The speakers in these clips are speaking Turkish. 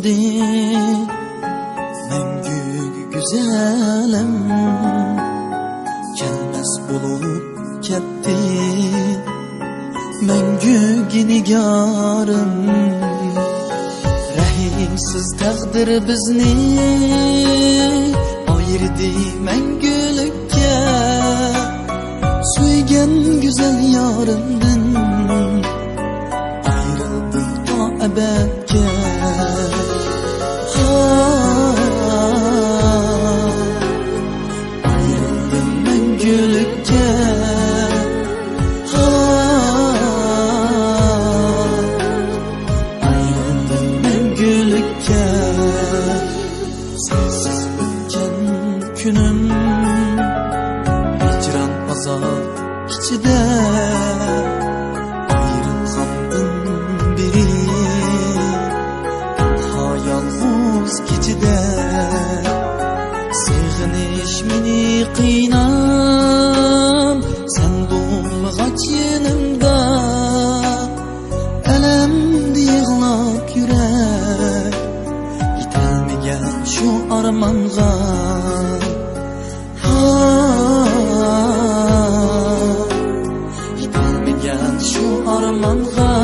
endi Mengü güzelim Kelmez bulup ketdi Mengü nigarım Rahimsiz takdir bizni ayırdı mengülükке Söygen güzel yarımdın ayrıldım ta ebedke Ayrıldım mengülükке Ayrıldım mengülükke Sensiz ötken günüm hicran azap içide ayrılgandın biri ta yalnız keçide Sığınış meni kıynam sen bulgaç yanımda Elemdi yığlap yürek Gitelmegen şu armanğa Gitelmegen şu armanğa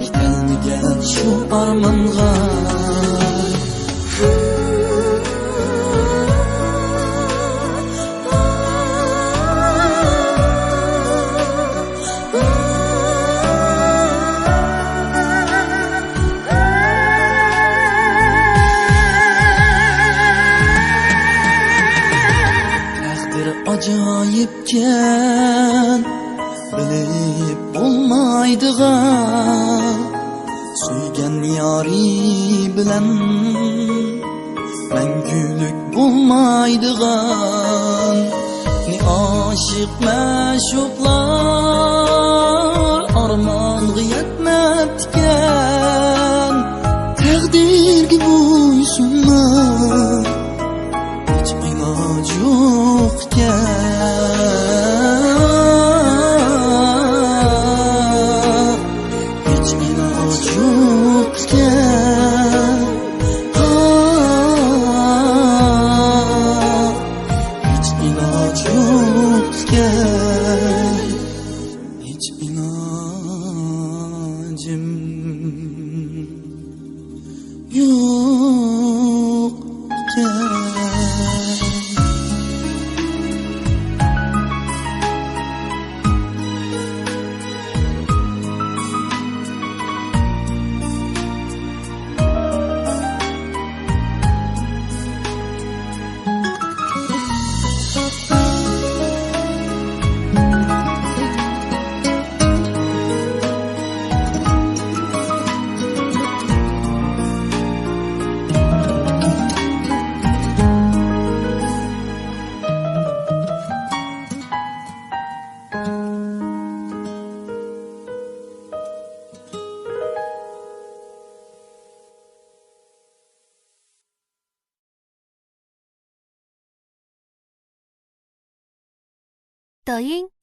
Gitelmegen şu armanğa Acayipken bilip olmaydıgan Söygen yari bilen mengülük bulmaydıgan Ne aşık meşuklar armağanı yetmeptiken Takdir gibi uysunma hiç ilaç yokken Hiç ilaç yokken Hiç ilaç yokken Hiç ilacım yokken抖音。